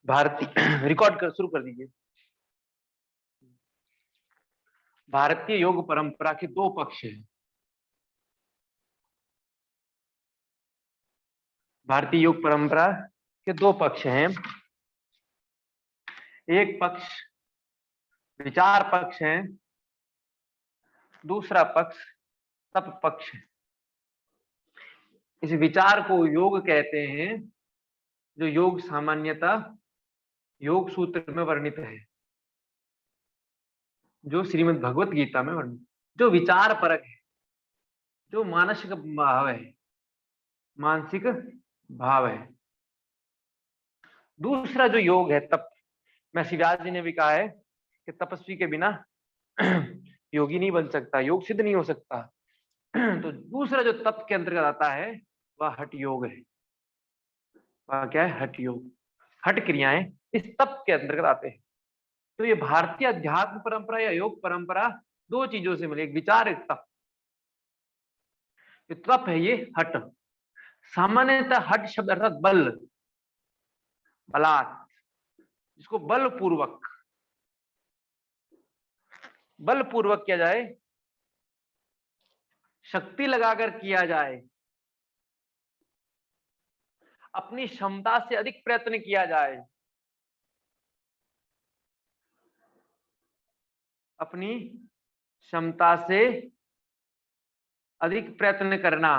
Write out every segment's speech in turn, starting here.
भारतीय रिकॉर्ड कर शुरू कर दीजिए। भारतीय योग परंपरा के दो पक्ष हैं। भारतीय योग परंपरा के दो पक्ष हैं। एक पक्ष विचार पक्ष है, दूसरा पक्ष तप पक्ष है। इस विचार को योग कहते हैं, जो योग सामान्यतः योग सूत्र में वर्णित है, जो श्रीमद् भगवत गीता में वर्णित, जो विचार परक है, जो मानसिक भाव है, मानसिक भाव है। दूसरा जो योग है तप, महर्षि व्यास जी ने भी कहा है कि तपस्वी के बिना योगी नहीं बन सकता, योग सिद्ध नहीं हो सकता। तो दूसरा जो तप के अंतर्गत आता है वह हठ योग है। वह क्या है? हठ योग। हठ क्रियाएं इस तप के अंतर्गत आते हैं। तो ये भारतीय अध्यात्म परंपरा या योग परंपरा दो चीजों से मिले, एक विचार, एक तप। जो तप है ये हठ, सामान्यतः हठ शब्द अर्थात बल, बलात्, जिसको बलपूर्वक किया जाए, शक्ति लगाकर किया जाए, अपनी क्षमता से अधिक प्रयत्न किया जाए, अपनी क्षमता से अधिक प्रयत्न करना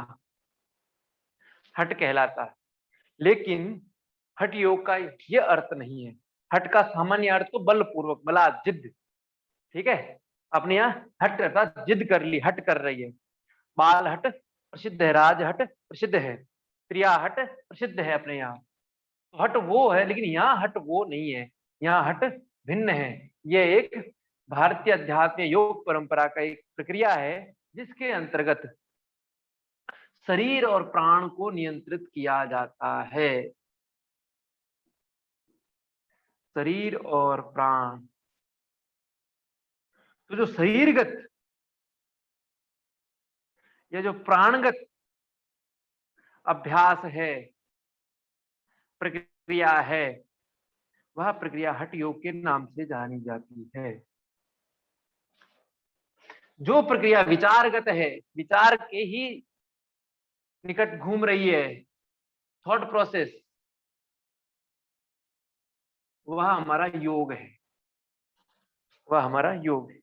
हठ कहलाता है। लेकिन हठ योग का यह अर्थ नहीं है। हठ का सामान्य अर्थ तो बलपूर्वक, बला, जिद। ठीक है, अपने यहाँ हठ अर्थात जिद कर ली, हट कर रही है। बाल हट प्रसिद्ध है, राज हट प्रसिद्ध है, प्रिया हट प्रसिद्ध है अपने यहाँ। तो हट वो है, लेकिन यहाँ हट वो नहीं है, यहाँ हट भिन्न है। यह एक भारतीय अध्यात्म योग परंपरा का एक प्रक्रिया है, जिसके अंतर्गत शरीर और प्राण को नियंत्रित किया जाता है। शरीर और प्राण। तो जो शरीरगत या जो प्राणगत अभ्यास है, प्रक्रिया है, वह प्रक्रिया हठ योग के नाम से जानी जाती है। जो प्रक्रिया विचारगत है, विचार के ही निकट घूम रही है, थॉट प्रोसेस, वह हमारा योग है। वह हमारा योग है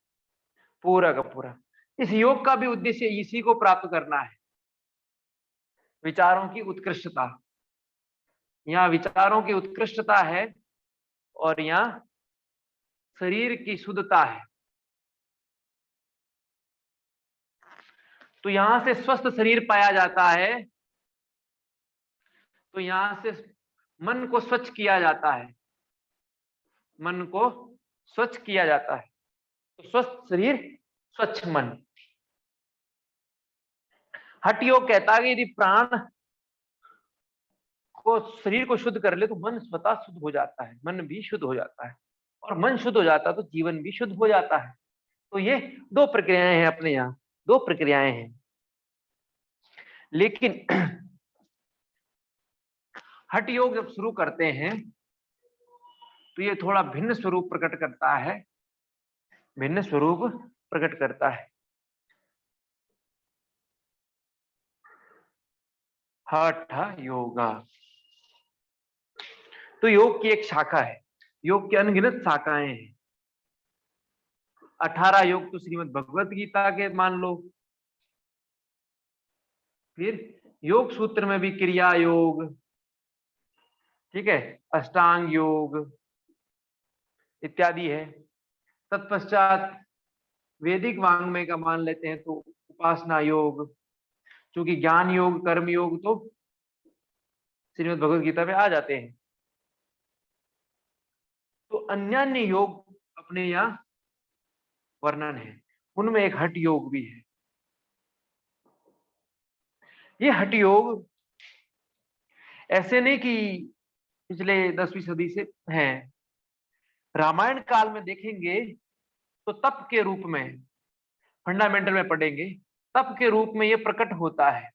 पूरा का पूरा। इस योग का भी उद्देश्य इसी को प्राप्त करना है, विचारों की उत्कृष्टता। यहाँ विचारों की उत्कृष्टता है और यहाँ शरीर की शुद्धता है। तो यहां से स्वस्थ शरीर पाया जाता है, तो यहां से मन को स्वच्छ किया जाता है, मन को स्वच्छ किया जाता है। तो स्वस्थ शरीर, स्वच्छ मन। हठ योग कहता है कि यदि प्राण को, शरीर को शुद्ध कर ले तो मन स्वतः शुद्ध हो जाता है, मन भी शुद्ध हो जाता है, और मन शुद्ध हो जाता है तो जीवन भी शुद्ध हो जाता है। तो ये दो प्रक्रियाएं हैं अपने यहाँ, दो प्रक्रियाएं हैं। लेकिन हठ योग जब शुरू करते हैं तो ये थोड़ा भिन्न स्वरूप प्रकट करता है, भिन्न स्वरूप प्रकट करता है। हठ योगा तो योग की एक शाखा है। योग की अनगिनत शाखाएं हैं। 18 योग तो श्रीमद् भगवत गीता के मान लो। फिर योग सूत्र में भी क्रिया योग, ठीक है, अष्टांग योग इत्यादि है। तत्पश्चात वैदिक वांग्मय का मान लेते हैं तो उपासना योग, क्योंकि ज्ञान योग, कर्म योग तो श्रीमद् भगवत गीता में आ जाते हैं। तो अन्य योग अपने यहाँ वर्णन है, उनमें एक हठ योग भी है। ये हठ योग ऐसे नहीं कि पिछले 10वीं सदी से हैं। रामायण काल में देखेंगे तो तप के रूप में, फंडामेंटल में पढ़ेंगे, तप के रूप में ये प्रकट होता है।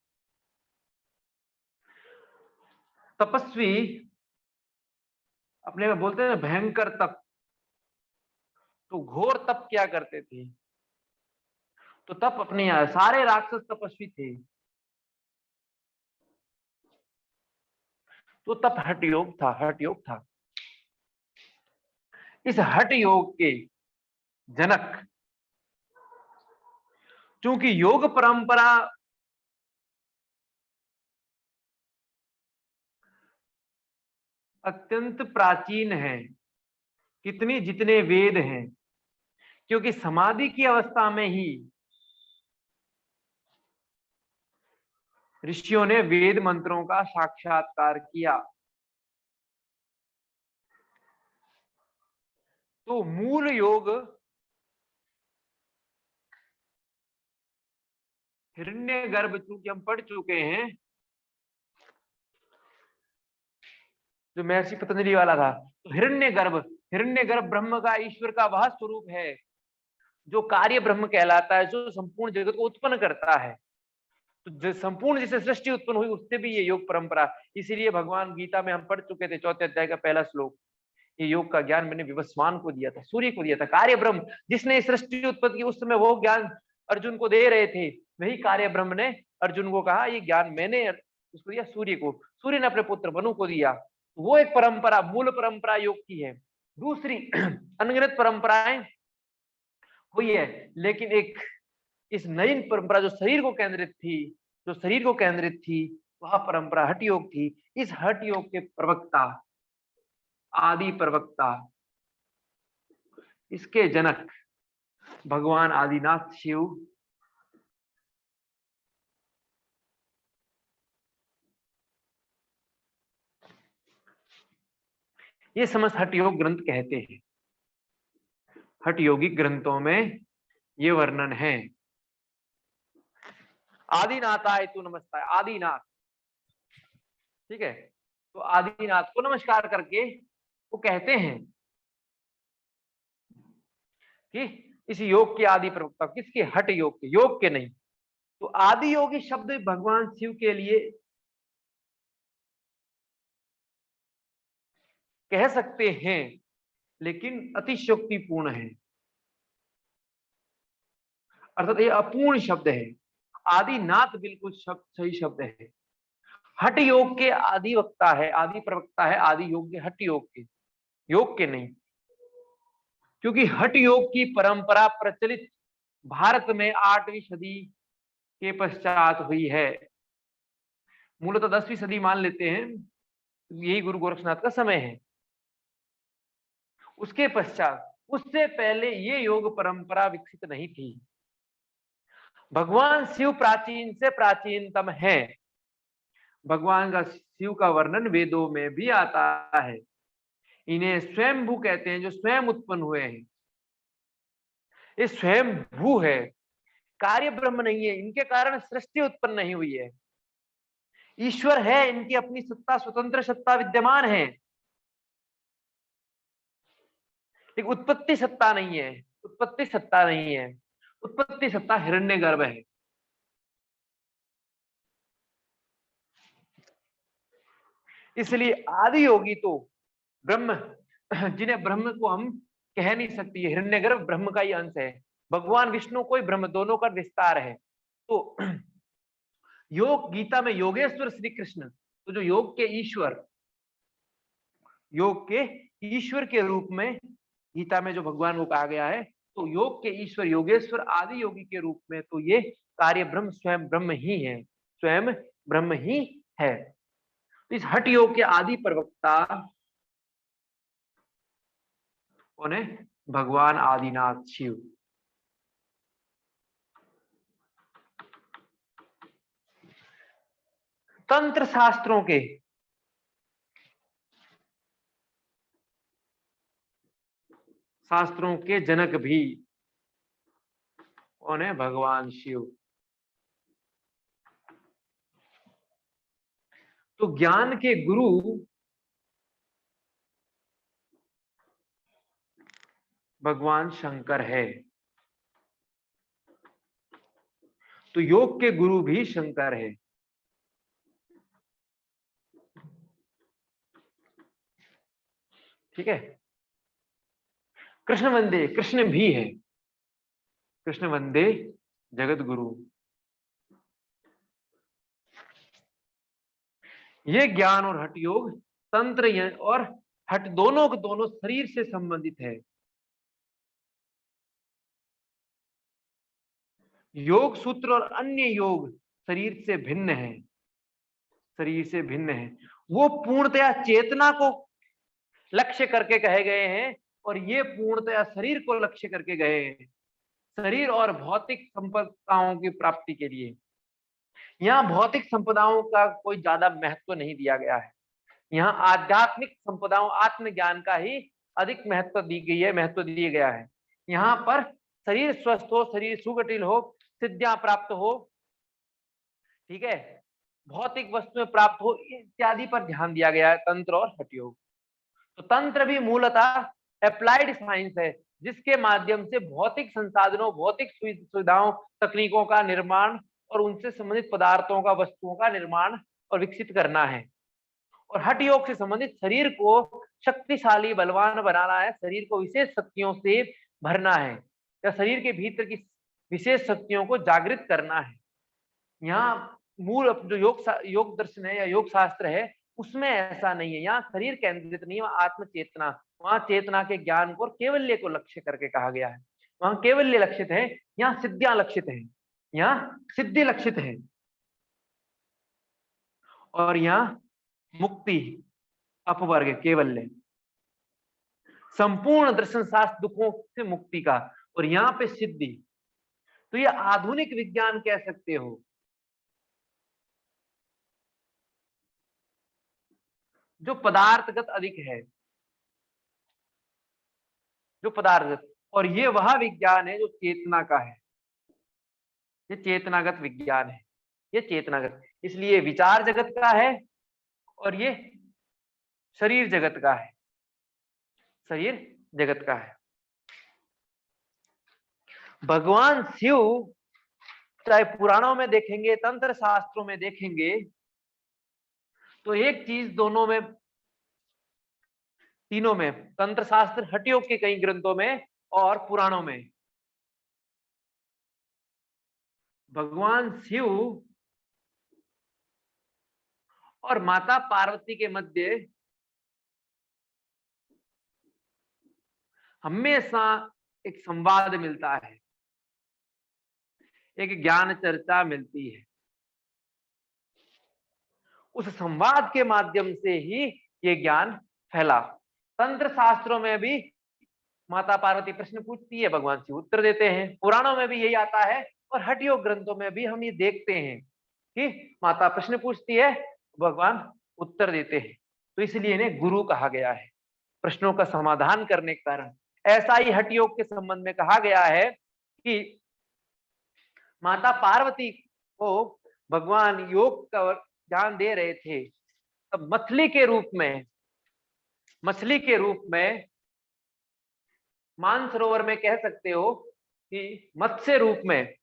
तपस्वी अपने में बोलते हैं ना भयंकर तप, तो घोर तप क्या करते थे, तो तप अपने यहाँ सारे राक्षस तपस्वी थे, तो तप हठ योग था, हठ योग था। इस हठ योग के जनक, क्योंकि योग परंपरा अत्यंत प्राचीन है, कितनी जितने वेद हैं, क्योंकि समाधि की अवस्था में ही ऋषियों ने वेद मंत्रों का साक्षात्कार किया। तो मूल योग हिरण्यगर्भ, चूंकि हम पढ़ चुके हैं, जो महर्षि पतंजलि वाला था, तो हिरण्यगर्भ ब्रह्म का, ईश्वर का वह स्वरूप है जो कार्य ब्रह्म कहलाता है, जो संपूर्ण जगत को उत्पन्न करता है। तो संपूर्ण जिसे सृष्टि उत्पन्न हुई उससे भी ये योग परंपरा, इसीलिए भगवान गीता में हम पढ़ चुके थे 4थे अध्याय का पहला श्लोक, ये योग का ज्ञान मैंने विवस्वान को दिया था, सूर्य को दिया था। कार्य ब्रह्म जिसने सृष्टि उत्पत्ति की, उस समय वो ज्ञान अर्जुन को दे रहे थे, वही कार्य ब्रह्म ने अर्जुन को कहा ये ज्ञान मैंने उसको दिया, सूर्य को, सूर्य ने अपने पुत्र मनु को दिया। वो एक परंपरा, मूल परंपरा योग की है। दूसरी अनगिनत परंपराएं हुई है, लेकिन एक इस नई परंपरा जो शरीर को केंद्रित थी, जो शरीर को केंद्रित थी, वह परंपरा हठ योग थी। इस हठ योग के प्रवक्ता, आदि प्रवक्ता, इसके जनक भगवान आदिनाथ शिव, ये समस्त हठ योग ग्रंथ कहते हैं। हठ योगिक ग्रंथों में ये वर्णन है। आदिनाथाय तू नमस्ताय, आदिनाथ, ठीक है, तो आदिनाथ को नमस्कार करके वो कहते हैं कि इस योग के आदि प्रवक्ता, किसके, हठ योग के, योग के नहीं। तो आदि योगी शब्द भगवान शिव के लिए कह सकते हैं, लेकिन अतिशयोक्तिपूर्ण है, अर्थात ये अपूर्ण शब्द है। आदिनाथ बिल्कुल शब्द सही शब्द है। हठ योग के आदि वक्ता है, आदि प्रवक्ता है, आदि योग के, हठ योग के, योग के नहीं। क्योंकि हठ योग की परंपरा प्रचलित भारत में 8वीं सदी के पश्चात हुई है। मूलतः 10वीं सदी मान लेते हैं, यही गुरु गोरक्षनाथ का समय है। उसके पश्चात, उससे पहले ये योग परंपरा विकसित नहीं थी। भगवान शिव प्राचीन से प्राचीनतम है। भगवान का शिव का वर्णन वेदों में भी आता है। इन्हें स्वयंभू कहते हैं, जो स्वयं उत्पन्न हुए हैं। ये स्वयंभू है, कार्य ब्रह्म नहीं है, इनके कारण सृष्टि उत्पन्न नहीं हुई है। ईश्वर है, इनकी अपनी सत्ता, स्वतंत्र सत्ता विद्यमान है, लेकिन उत्पत्ति सत्ता नहीं है, उत्पत्ति सत्ता नहीं है, उत्पत्ति सत्ता हिरण्यगर्भ है। इसलिए आदि योगी तो ब्रह्म, जिन्हें ब्रह्म को हम कह नहीं सकते, हिरण्यगर्भ ब्रह्म का ही अंश है। भगवान विष्णु कोई ब्रह्म, दोनों का विस्तार है। तो योग, गीता में योगेश्वर श्री कृष्ण, तो जो योग के ईश्वर, योग के ईश्वर के रूप में गीता में जो भगवान को कहा गया है, तो योग के ईश्वर योगेश्वर आदि योगी के रूप में, तो ये कार्य ब्रह्म स्वयं ब्रह्म ही है, स्वयं ब्रह्म ही है। तो इस हठ योग के आदि प्रवक्ता कौन है? भगवान आदिनाथ शिव। तंत्र शास्त्रों के जनक भी कौन है? भगवान शिव। तो ज्ञान के गुरु भगवान शंकर है, तो योग के गुरु भी शंकर है। ठीक है। कृष्ण वंदे, कृष्ण भी है, कृष्ण वंदे जगत गुरु। ये ज्ञान और हठ योग तंत्र और हठ दोनों के दोनों शरीर से संबंधित है। योग सूत्र और अन्य योग शरीर से भिन्न है, शरीर से भिन्न है। वो पूर्णतया चेतना को लक्ष्य करके कहे गए हैं और ये पूर्णतया शरीर को लक्ष्य करके गए हैं, शरीर और भौतिक संपदाओं की प्राप्ति के लिए। यहाँ भौतिक संपदाओं का कोई ज्यादा महत्व नहीं दिया गया है, यहाँ आध्यात्मिक संपदाओं आत्मज्ञान का ही अधिक महत्व दी गई है, महत्व दिया गया है। यहाँ पर शरीर स्वस्थ हो, शरीर सुगठिल हो, सिद्धियां प्राप्त हो, ठीक है, भौतिक वस्तुएं प्राप्त हो, इत्यादि पर ध्यान दिया गया है तंत्र और हठ योग। तो तंत्र भी मूलतः अप्लाइड साइंस है, जिसके माध्यम से भौतिक संसाधनों, भौतिक सुविधाओं, तकनीकों का निर्माण और उनसे संबंधित पदार्थों का, वस्तुओं का निर्माण और विकसित करना है। और हठ योग से संबंधित शरीर को शक्तिशाली बलवान बनाना है, शरीर को विशेष शक्तियों से भरना है, या शरीर के भीतर की विशेष शक्तियों को जागृत करना है। यहाँ मूल जो योग दर्शन है या योग शास्त्र है, उसमें ऐसा नहीं है। यहाँ शरीर केंद्रित नहीं, वहाँ आत्म चेतना, वहाँ चेतना के ज्ञान को और केवल्य को लक्ष्य करके कहा गया है। वहाँ केवल्य लक्षित है, यहाँ सिद्धियां लक्षित है, यहाँ सिद्धि लक्षित है, और यहाँ मुक्ति अपवर्ग केवल्य, संपूर्ण दर्शन शास्त्र दुखों से मुक्ति का, और यहाँ पे सिद्धि। तो ये आधुनिक विज्ञान कह सकते हो, जो पदार्थगत अधिक है, जो पदार्थगत, और ये वह विज्ञान है जो चेतना का है, ये चेतनागत विज्ञान है, ये चेतनागत, इसलिए विचार जगत का है और ये शरीर जगत का है, शरीर जगत का है। भगवान शिव, चाहे पुराणों में देखेंगे, तंत्र शास्त्रों में देखेंगे, तो एक चीज दोनों में, तीनों में, तंत्र शास्त्र, हठ योग के कई ग्रंथों में और पुराणों में, भगवान शिव और माता पार्वती के मध्य हमेशा एक संवाद मिलता है, एक ज्ञान चर्चा मिलती है। उस संवाद के माध्यम से ही ये ज्ञान फैला। तंत्र शास्त्रों में भी माता पार्वती प्रश्न पूछती है, भगवान शिव उत्तर देते हैं, पुराणों में भी यही आता है, और हठ योग ग्रंथों में भी हम ये देखते हैं कि माता प्रश्न पूछती है, भगवान उत्तर देते हैं। तो इसलिए इन्हें गुरु कहा गया है, प्रश्नों का समाधान करने के कारण। ऐसा ही हठ योग के संबंध में कहा गया है कि माता पार्वती को भगवान योग का ज्ञान दे रहे थे, तब मछली के रूप में, मछली के रूप में, मानसरोवर में कह सकते हो कि मत्स्य रूप में,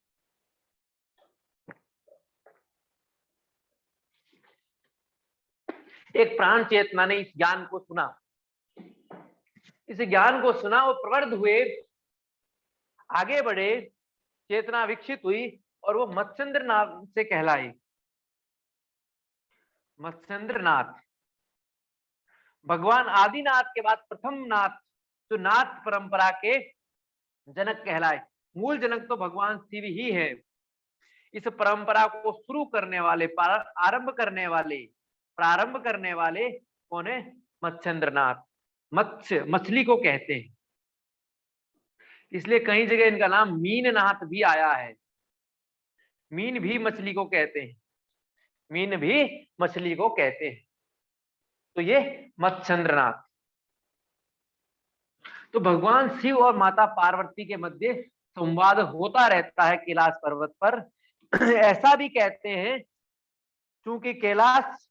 एक प्राण चेतना ने इस ज्ञान को सुना, इस ज्ञान को सुना, वो प्रवृत्त हुए, आगे बढ़े, चेतना विकसित हुई, और वो मत्स्येंद्र नाथ से कहलाई, मत्स्येंद्र नाथ। भगवान आदिनाथ के बाद प्रथम नाथ, जो नाथ परंपरा के जनक कहलाए। मूल जनक तो भगवान शिव ही है। इस परंपरा को शुरू करने वाले, आरंभ करने वाले, प्रारंभ करने वाले कौन है? मत्स्येंद्र नाथ। मत्स्य, मछली को कहते हैं, इसलिए कई जगह इनका नाम मीननाथ भी आया है। मीन भी मछली को कहते हैं, मीन भी मछली को कहते हैं। तो ये मत्स्येंद्र नाथ। तो भगवान शिव और माता पार्वती के मध्य संवाद होता रहता है कैलाश पर्वत पर। ऐसा भी कहते हैं, क्योंकि कैलाश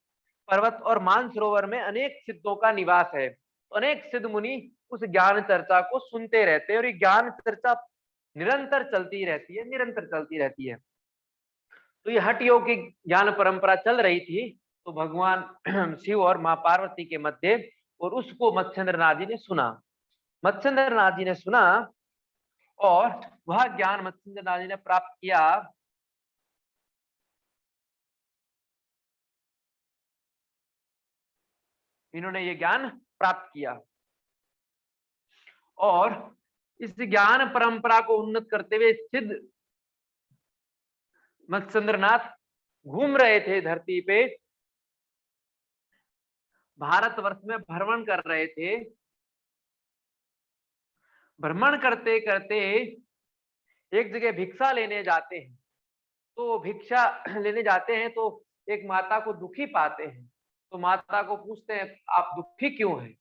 पर्वत और मानसरोवर में अनेक सिद्धों का निवास है, तो अनेक सिद्ध मुनि उस ज्ञान चर्चा को सुनते रहते हैं, और ये ज्ञान चर्चा निरंतर चलती रहती है, निरंतर चलती रहती है। तो ये हठ योग की ज्ञान परंपरा चल रही थी, तो भगवान शिव और मां पार्वती के मध्य और उसको मत्स्येंद्रनाथ जी ने सुना। मत्स्येंद्रनाथ जी ने सुना और वह ज्ञान मत्स्येंद्रनाथ जी ने प्राप्त किया। इन्होंने ये ज्ञान प्राप्त किया और इस ज्ञान परंपरा को उन्नत करते हुए सिद्ध मत्स्येंद्रनाथ घूम रहे थे धरती पे, भारतवर्ष में भ्रमण कर रहे थे। भ्रमण करते करते एक जगह भिक्षा लेने जाते हैं, तो भिक्षा लेने जाते हैं तो एक माता को दुखी पाते हैं। तो माता को पूछते हैं आप दुखी क्यों हैं,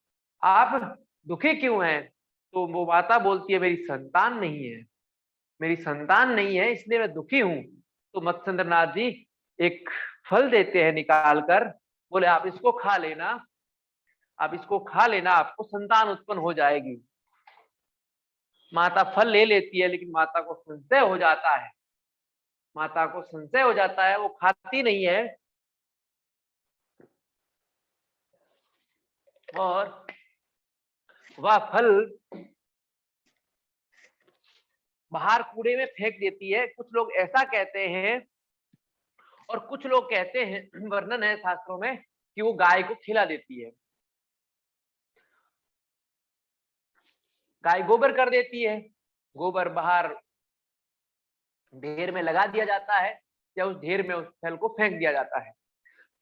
आप दुखी क्यों हैं? तो वो माता बोलती है मेरी संतान नहीं है, मेरी संतान नहीं है इसलिए मैं दुखी हूं। तो मत्स्येंद्रनाथ जी एक फल देते हैं निकाल कर, बोले आप इसको खा लेना, आप इसको खा लेना, आपको संतान उत्पन्न हो जाएगी। माता फल ले लेती है लेकिन माता को संशय हो जाता है, माता को संशय हो जाता है, वो खाती नहीं है और वह फल बाहर कूड़े में फेंक देती है। कुछ लोग ऐसा कहते हैं और कुछ लोग कहते हैं, वर्णन है शास्त्रों में कि वो गाय को खिला देती है। गाय गोबर कर देती है, गोबर बाहर ढेर में लगा दिया जाता है या उस ढेर में उस फल को फेंक दिया जाता है।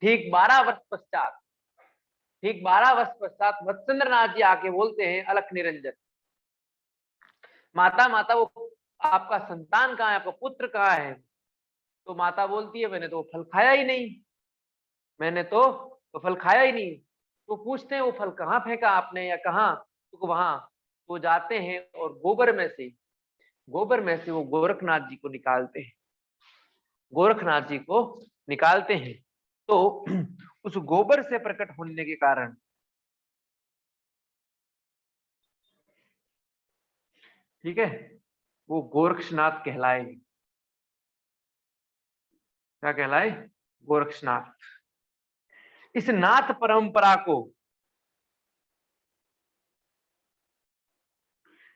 ठीक 12 वर्ष पश्चात, ठीक 12 वर्ष पश्चात मत्स्येंद्रनाथ जी आके बोलते हैं अलख निरंजन, माता माता वो आपका संतान कहाँ है, आपका पुत्र कहाँ है? तो माता बोलती है मैंने तो फल खाया ही नहीं, मैंने तो फल खाया ही नहीं। तो पूछते हैं वो फल कहाँ फेंका आपने या कहाँ? तो वहां वो जाते हैं और गोबर में से वो गोरखनाथ जी को निकालते हैं, गोरखनाथ जी को निकालते हैं। तो उस गोबर से प्रकट होने के कारण ठीक है वो गोरक्षनाथ कहलाए। क्या कहलाए? गोरक्षनाथ। इस नाथ परंपरा को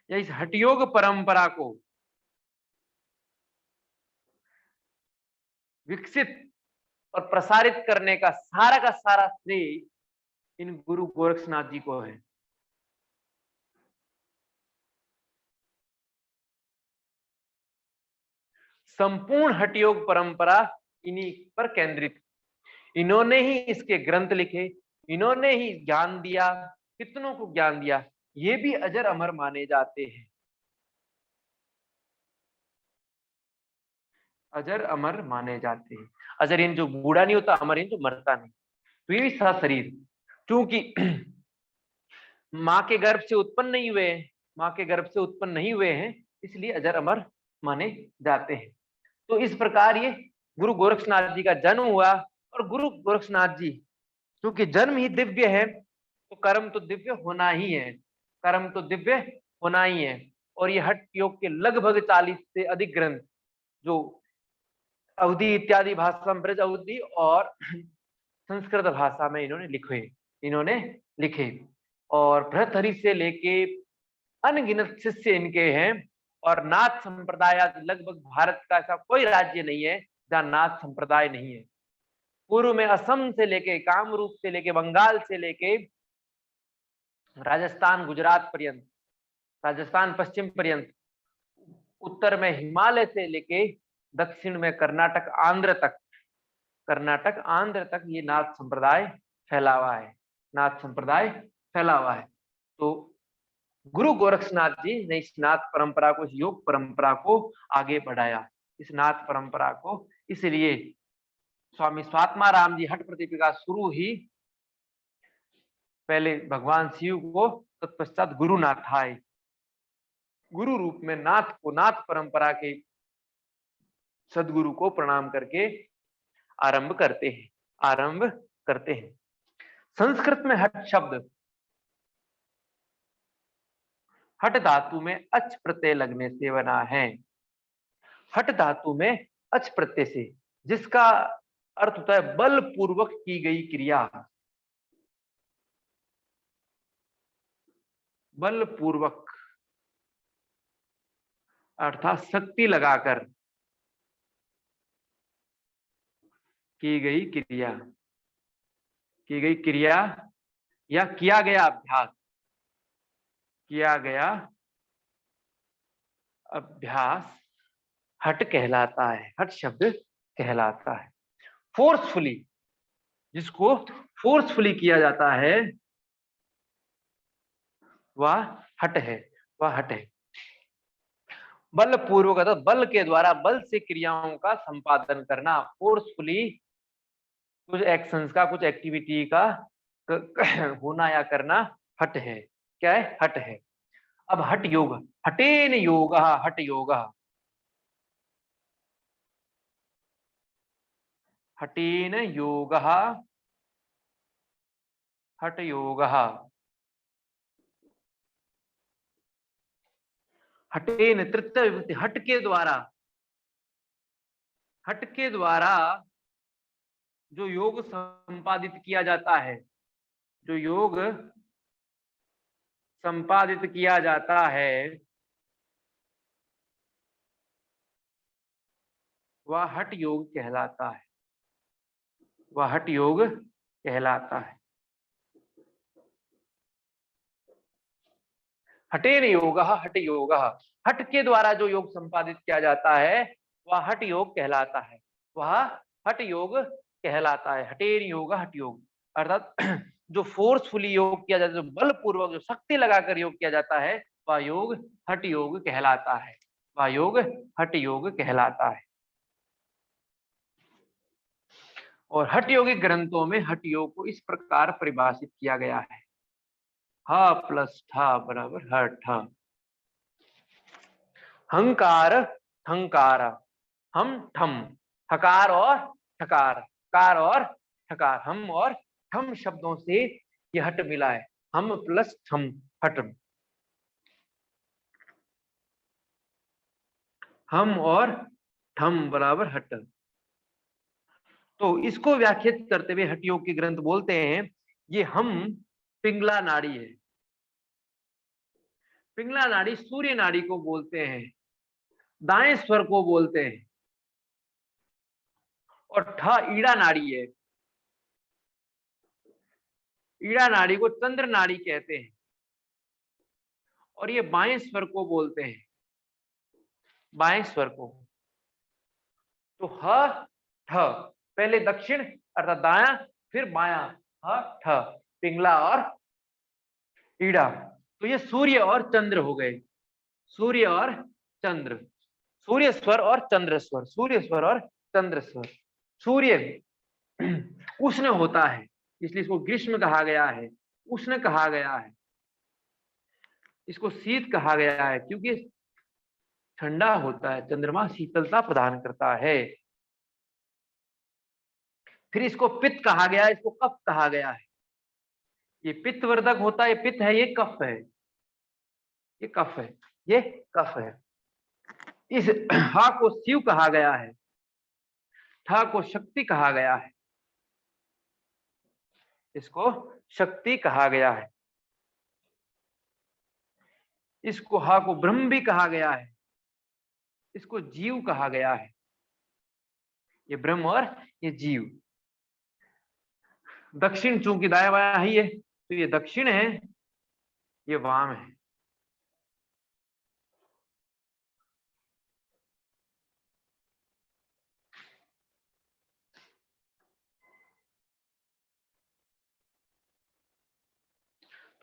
या इस हठयोग परंपरा को विकसित और प्रसारित करने का सारा श्रेय इन गुरु गोरक्षनाथ जी को है। संपूर्ण हठयोग परंपरा इन्हीं पर केंद्रित, इन्होंने ही इसके ग्रंथ लिखे, इन्होंने ही ज्ञान दिया, कितनों को ज्ञान दिया, ये भी अजर अमर माने जाते हैं, अजर अमर माने जाते हैं। अजर इन जो बूढ़ा नहीं होता, अमर इन जो मरता नहीं। तो ये भी सारा शरीर क्योंकि माँ के गर्भ से उत्पन्न नहीं हुए, माँ के गर्भ से उत्पन्न नहीं हुए हैं, इसलिए अजर अमर माने जाते हैं। तो इस प्रकार ये गुरु गोरक्षनाथ जी का जन्म हुआ और गुरु गोरक्षनाथ जी क्योंकि जन्म ही दिव्य है तो कर्म तो दिव्य होना ही है, कर्म तो दिव्य होना ही है। और ये हठ योग के लगभग 40 से अधिक ग्रंथ जो अवधि इत्यादि भाषा में ब्रज अवधि और संस्कृत भाषा में इन्होंने लिखे और भर्तहरि से लेके अनगिनत शिष्य इनके हैं। और नाथ संप्रदाय लगभग भारत का ऐसा कोई राज्य नहीं है जहां नाथ संप्रदाय नहीं है। पूर्व में असम से लेके कामरूप से लेके बंगाल से लेके राजस्थान गुजरात पर्यंत, राजस्थान पश्चिम पर्यंत, उत्तर में हिमालय से लेके दक्षिण में कर्नाटक आंध्र तक, कर्नाटक आंध्र तक ये नाथ संप्रदाय फैला हुआ है, नाथ संप्रदाय फैला हुआ है। तो गुरु गोरक्षनाथ जी ने इस नाथ परंपरा को, इस योग परंपरा को आगे बढ़ाया, इस नाथ परंपरा को। इसलिए स्वामी स्वात्मा राम जी हठ प्रतिपिका शुरू ही पहले भगवान शिव को, तत्पश्चात गुरु नाथाय, गुरु रूप में नाथ को, नाथ परंपरा के सदगुरु को प्रणाम करके आरंभ करते हैं, आरंभ करते हैं। संस्कृत में हठ शब्द हठ धातु में अच प्रत्यय लगने से बना है। हठ धातु में अच प्रत्यय से, जिसका अर्थ होता है बल पूर्वक की गई क्रिया। बलपूर्वक अर्थात शक्ति लगाकर की गई क्रिया, की गई क्रिया या किया गया अभ्यास, किया गया अभ्यास हठ कहलाता है, हठ शब्द कहलाता है। फोर्सफुली, जिसको फोर्सफुली किया जाता है वह हठ है, वह हठ है। बलपूर्वक अर्थात बल के द्वारा, बल से क्रियाओं का संपादन करना, फोर्सफुली कुछ एक्शंस का, कुछ एक्टिविटी का होना या करना हठ है। क्या है? हठ है। अब हठ योग, हठेन योग, हठ योग, हठेन योग, हठ योग, हठेन तृतीय विभक्ति, हठ के द्वारा, हठ के द्वारा जो योग संपादित किया जाता है, जो योग संपादित किया जाता है वह हठ योग कहलाता है, वह हठ योग कहलाता है। हठेन योग, हठ योग, हठ के द्वारा जो योग संपादित किया जाता है वह हठ योग कहलाता है, वह हठ योग कहलाता है। हठेन योग, हठ योग अर्थात जो फोर्सफुली योग किया जाता है, जो बलपूर्वक, जो शक्ति लगाकर योग किया जाता है वह योग हठ योग कहलाता है, वह योग हठ योग कहलाता है। और हठ योगिक ग्रंथों में हठ योग को इस प्रकार परिभाषित किया गया है, ह प्लस ठ बराबर हठ। हंकार, ठंकार, हम ठम, हकार और ठकार, कार और ठकार, हम और ठम शब्दों से यह हट मिला है, हम प्लस ठम, हट। हम और ठम बराबर हट। तो इसको व्याख्यात करते हुए हठ योग के ग्रंथ बोलते हैं ये हम पिंगला नाड़ी है। पिंगला नाड़ी सूर्य नाड़ी को बोलते हैं, दाएं स्वर को बोलते हैं। और ठ ईड़ा नाड़ी है, ईड़ा नाड़ी को चंद्र नाड़ी कहते हैं। और ये बाएं स्वर को बोलते हैं, बाएं स्वर को। तो ह ठ पहले दक्षिण अर्थात दाया, फिर बाया, ह ठ पिंगला और ईड़ा। तो ये सूर्य और चंद्र हो गए, सूर्य और चंद्र, सूर्य स्वर और चंद्र स्वर, सूर्य स्वर और चंद्र स्वर। सूर्य उष्ण होता है इसलिए इसको ग्रीष्म कहा गया है, उष्ण कहा गया है, इसको शीत कहा गया है क्योंकि ठंडा होता है, चंद्रमा शीतलता प्रदान करता है। फिर इसको पित्त कहा गया है, इसको कफ कहा गया है। ये पित्तवर्धक होता है, ये पित्त है, ये कफ है, ये कफ है, ये कफ है। इस हा को शिव कहा गया है, ठा को शक्ति कहा गया है, इसको शक्ति कहा गया है। इसको हा को ब्रह्म भी कहा गया है, इसको जीव कहा गया है। ये ब्रह्म और ये जीव। दक्षिण चूंकि दाया बाया ही है तो ये दक्षिण है, ये वाम है।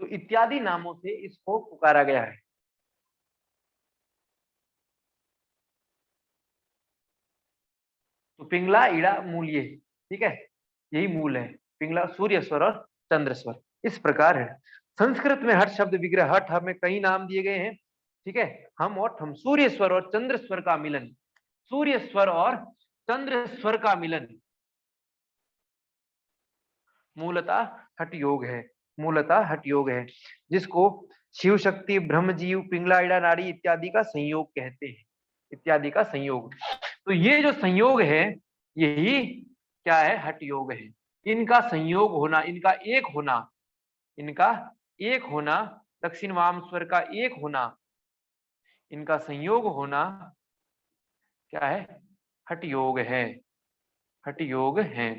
तो इत्यादि नामों से इसको पुकारा गया है। तो पिंगला ईड़ा मूल ये, ठीक है, यही मूल है, पिंगला सूर्य स्वर और चंद्र स्वर इस प्रकार है। संस्कृत में हठ शब्द विग्रह हठ में कई नाम दिए गए हैं, ठीक है। हम और हम, सूर्य स्वर और चंद्र स्वर का मिलन, सूर्य स्वर और चंद्र स्वर का मिलन मूलतः हठ योग है, मूलतः हठ योग है, जिसको शिव शक्ति, ब्रह्म जीव, पिंगला ईड़ा नाड़ी इत्यादि का संयोग कहते हैं, इत्यादि का संयोग। तो ये जो संयोग है यही क्या है? हठ योग है। इनका संयोग होना, इनका एक होना, इनका एक होना दक्षिण वाम स्वर का एक होना, इनका संयोग होना क्या है? हठ योग है, हठ योग है।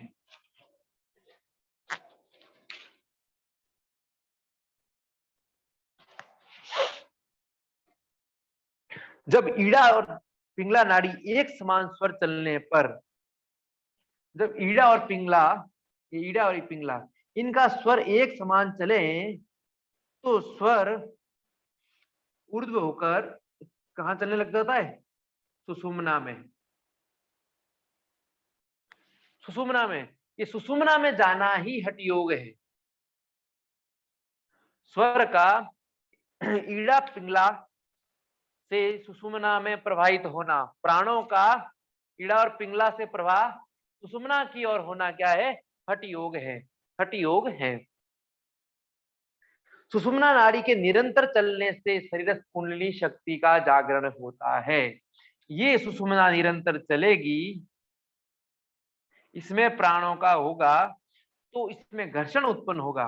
जब ईड़ा और पिंगला नाड़ी एक समान स्वर चलने पर, जब ईड़ा और पिंगला, ये ईड़ा और पिंगला, इनका स्वर एक समान चले तो स्वर ऊर्ध्व होकर कहां चलने लग जाता है? सुषुम्ना में। सुषुम्ना में, ये सुषुम्ना में जाना ही हठ योग है। स्वर का ईड़ा पिंगला से सुषुम्ना में प्रवाहित होना, प्राणों का ईड़ा और पिंगला से प्रवाह सुषुम्ना की ओर होना क्या है? हठ योग है, हठ योग है। सुषुम्ना नाड़ी के निरंतर चलने से शरीर कुंडली शक्ति का जागरण होता है। ये सुषुम्ना निरंतर चलेगी, इसमें प्राणों का होगा तो इसमें घर्षण उत्पन्न होगा।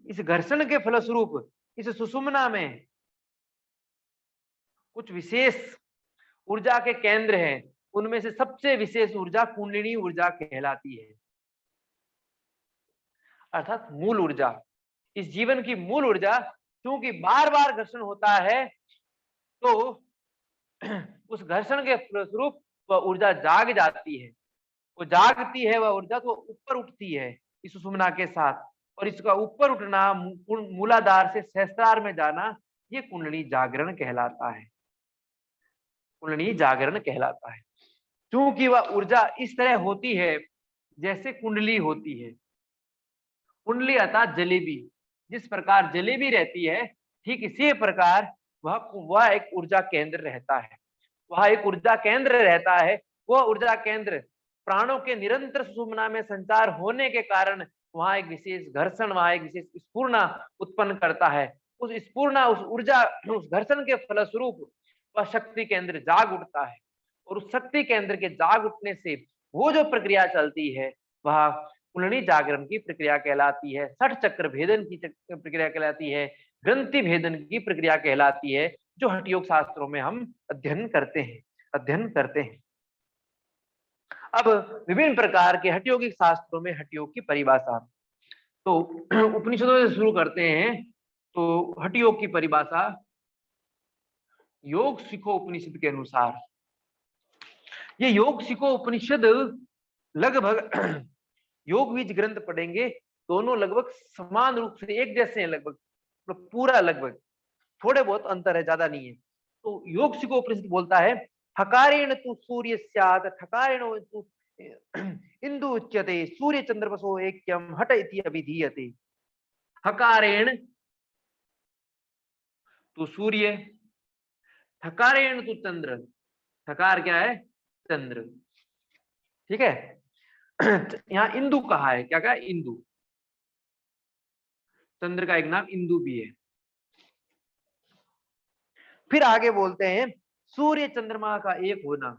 इस घर्षण के फलस्वरूप इस सुषुम्ना में कुछ विशेष ऊर्जा के केंद्र हैं, उनमें से सबसे विशेष ऊर्जा कुंडलिनी ऊर्जा कहलाती है, अर्थात मूल ऊर्जा। इस जीवन की मूल ऊर्जा, क्योंकि बार बार घर्षण होता है तो उस घर्षण के फलस्वरूप वह ऊर्जा जाग जाती है, वो जागती है, वह ऊर्जा तो ऊपर उठती है इस सुषुम्ना के साथ, और इसका ऊपर उठना, मूलाधार से सहस्त्रार में जाना, ये कुंडली जागरण कहलाता है, कुंडली जागरण कहलाता है। क्योंकि वह ऊर्जा इस तरह होती है जैसे कुंडली होती है। कुंडली अर्थात जलेबी, जिस प्रकार जलेबी रहती है, ठीक इसी प्रकार वह एक ऊर्जा केंद्र रहता है, वह एक ऊर्जा केंद्र रहता है। वह ऊर्जा केंद्र प्राणों के निरंतर सुषुम्ना में संचार होने के कारण वहां एक विशेष घर्षण, वहां एक विशेष स्फूर्णा उत्पन्न करता है। उस स्फूर्णा, उस ऊर्जा, उस घर्षण के फलस्वरूप वह शक्ति केंद्र जाग उठता है, और उस शक्ति केंद्र के जाग उठने से वो जो प्रक्रिया चलती है वह कुंडली जागरण की प्रक्रिया कहलाती है, षठ चक्र भेदन की प्रक्रिया कहलाती है, ग्रंथि भेदन की प्रक्रिया कहलाती है, जो हठ योग शास्त्रों में हम अध्ययन करते हैं, अध्ययन करते हैं। अब विभिन्न प्रकार के हठ योगिक शास्त्रों में हठ योग की परिभाषा, तो उपनिषदों से शुरू करते हैं। तो हठ योग की परिभाषा योग सिखो उपनिषद के अनुसार, ये योग सिखो उपनिषद लगभग योग बीज ग्रंथ पढ़ेंगे, दोनों लगभग समान रूप से एक जैसे हैं, लगभग पूरा, लगभग थोड़े बहुत अंतर है, ज्यादा नहीं है। तो योग सिखो उपनिषद बोलता है, हकारेण तु सूर्य स्यात् ठकारेण तु इंदु उच्यते सूर्य चंद्रमसो ऐक्यम हठ इति अभिधीयते। हकारेण तु सूर्य, ठकारेण तु चंद्र, ठकार क्या है? चंद्र, ठीक है। यहाँ इंदु कहा है, क्या कहा? इंदु, चंद्र का एक नाम इंदु भी है। फिर आगे बोलते हैं सूर्य चंद्रमा का एक होना,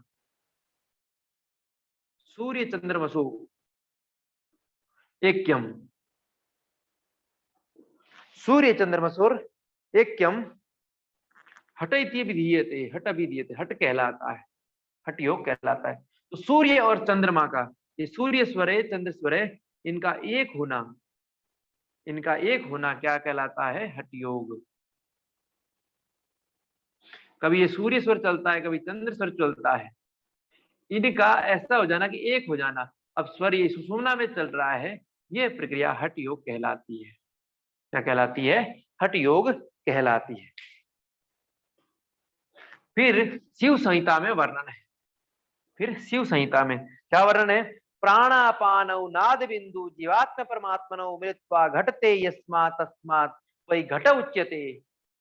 सूर्य चंद्रमसो ऐक्यम, सूर्य चंद्रमसोर ऐक्यम हठ इति विधीयते, हठ विधीयते, हठ कहलाता है, हठ योग कहलाता है। तो सूर्य और चंद्रमा का, ये सूर्य स्वर है, चंद्र स्वर है, इनका एक होना, इनका एक होना क्या कहलाता है? हठ योग। कभी ये सूर्य स्वर चलता है, कभी चंद्र स्वर चलता है, इनका ऐसा हो जाना कि एक हो जाना। अब स्वर ये सुषुम्ना में चल रहा है, ये प्रक्रिया हठ योग कहलाती है। क्या कहलाती है? हठ योग कहलाती है। फिर शिव संहिता में वर्णन है, फिर शिव संहिता में क्या वर्णन है? प्राणापानौ नाद बिंदु जीवात्म परमात्मनौ मिलित्वा घटते यस्मात् तस्मात् वही घट उच्यते।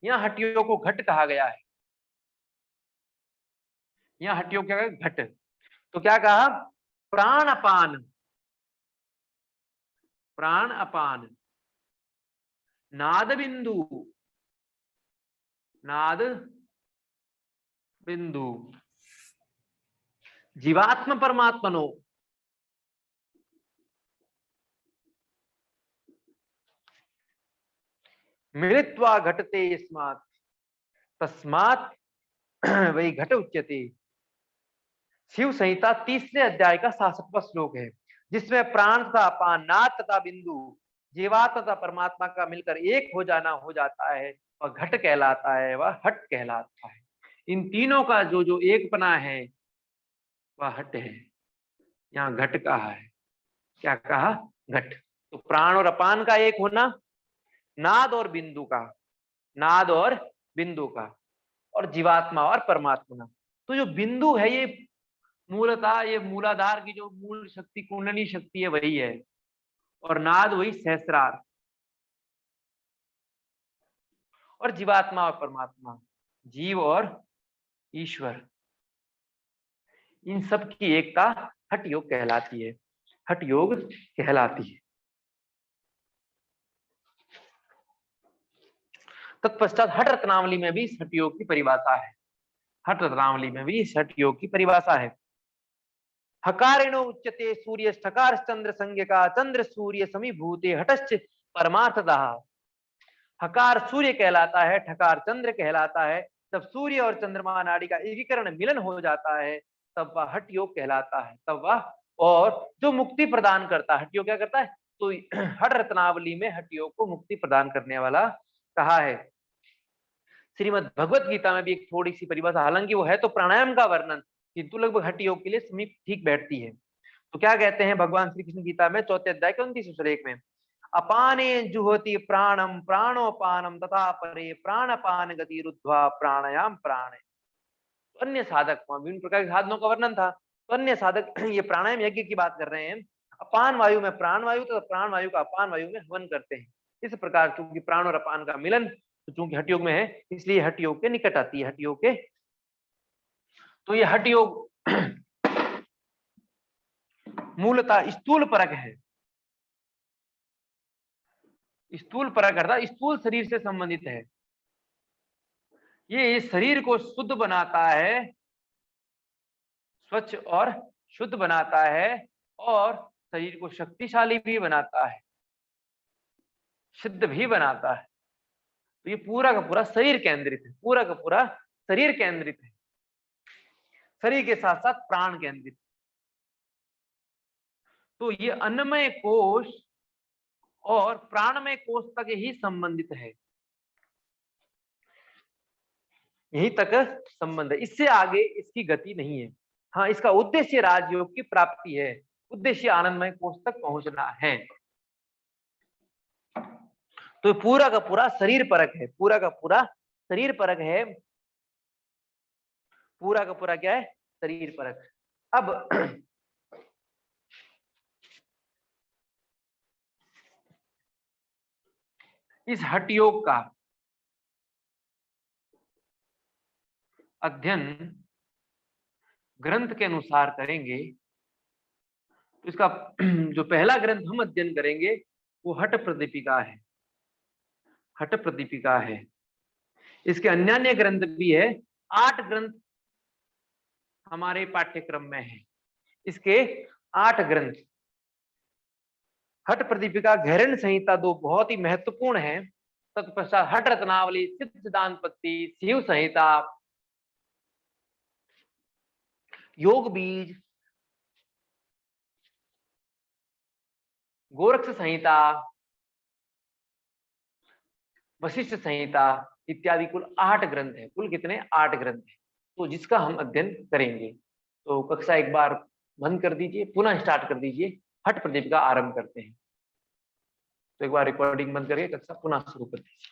यहाँ हटियों को घट कहा गया है, यहाँ हटियों क्या है? घट। तो क्या कहा? प्राण अपान, प्राण अपान, नाद बिंदु, नाद बिंदु, जीवात्म परमात्मनो, मिलित्वा घटते यस्मात् तस्मात् वही घट उच्यते। शिव संहिता 30वें अध्याय का 66वां श्लोक है, जिसमें प्राण तथा अपान, नाद तथा बिंदु, जीवात्मा तथा परमात्मा का मिलकर एक हो जाना हो जाता है, वह घट कहलाता है, वह हट कहलाता है। इन तीनों का जो जो एकपना है वह हट है। यहाँ घट कहा है, क्या कहा? घट। तो प्राण और अपान का एक होना, नाद और बिंदु का, नाद और बिंदु का, और जीवात्मा और परमात्मा। तो जो बिंदु है ये मूलतः ये मूलाधार की जो मूल शक्ति, कुंडली शक्ति है वही है, और नाद वही सहस्रार, और जीवात्मा और परमात्मा, जीव और ईश्वर, इन सब की एकता हठ योग कहलाती है, हठ योग कहलाती है। तत्पश्चात हठ रत्नावली में भी इस हठ योग की परिभाषा है, हठ रत्नावली में भी इस हठ योग की परिभाषा है। हकारेणो उच्यते सूर्य ठकार चंद्र संज्ञ का, चंद्र सूर्य समीभूते हटश्च परमार्थतः। हकार सूर्य कहलाता है, ठकार चंद्र कहलाता है। जब सूर्य और चंद्रमा नाड़ी का एकीकरण मिलन हो जाता है तब वह हठ योग कहलाता है, तब वह, और जो मुक्ति प्रदान करता है, हठ योग क्या करता है? तो हठ रत्नावली में हठ योग को मुक्ति प्रदान करने वाला कहा है। श्रीमद् भगवत गीता में भी एक थोड़ी सी परिभाषा, हालांकि वो है तो प्राणायाम का वर्णन, किंतु लगभग हठ योग के लिए समीप ठीक बैठती है। तो क्या कहते हैं भगवान श्री कृष्ण गीता में 4थे अध्याय के 29वें श्लोक में, अपाने जुहोति प्राणम प्राणोपानम तथा परे प्राणपान गति रुद्ध्वा प्राणायाम प्राणे। तो अन्य साधक, विभिन्न प्रकार के साधनों का वर्णन था, तो अन्य साधक ये प्राणायाम यज्ञ की बात कर रहे हैं। अपान वायु में प्राण वायु तो प्राण वायु का अपान वायु में हवन करते हैं। इस प्रकार चूंकि प्राण और अपान का मिलन तो चूंकि हठ योग में है, इसलिए हठ योग के निकट आती है, हठ योग के। तो ये हठ योग मूलतः स्थूल परक है, स्थूल परक अर्थात स्थूल शरीर से संबंधित है। ये शरीर को शुद्ध बनाता है, स्वच्छ और शुद्ध बनाता है, और शरीर को शक्तिशाली भी बनाता है, सिद्ध भी बनाता है। तो ये पूरा का पूरा शरीर केंद्रित है, पूरा का पूरा शरीर केंद्रित है, शरीर के साथ साथ प्राण केंद्रित। तो ये अन्नमय कोश और प्राणमय कोश तक ही संबंधित है, यहीं तक संबंध है, इससे आगे इसकी गति नहीं है। हाँ, इसका उद्देश्य राजयोग की प्राप्ति है, उद्देश्य आनंदमय कोश तक पहुंचना है। तो पूरा का पूरा शरीर परक है, पूरा का पूरा शरीर परक है, पूरा का पूरा क्या है? शरीर परक। अब इस हठ योग का अध्ययन ग्रंथ के अनुसार करेंगे तो इसका जो पहला ग्रंथ हम अध्ययन करेंगे वो हठ प्रदीपिका है, हठ प्रदीपिका है। इसके अन्य ग्रंथ भी है, 8 ग्रंथ हमारे पाठ्यक्रम में है, इसके 8 ग्रंथ। हठ प्रदीपिका, घेरण संहिता 2 बहुत ही महत्वपूर्ण है। तत्पश्चात हठ रत्नावली, सिद्ध सिद्धांतपत्ति, शिव संहिता, योग बीज, गोरक्ष संहिता, वशिष्ठ संहिता इत्यादि कुल 8 ग्रंथ है। कुल कितने? 8 ग्रंथ है, तो जिसका हम अध्ययन करेंगे। तो कक्षा एक बार बंद कर दीजिए, पुनः स्टार्ट कर दीजिए, हठ प्रदीपिका आरंभ करते हैं। तो एक बार रिकॉर्डिंग बंद करके कक्षा पुनः शुरू कर दीजिए।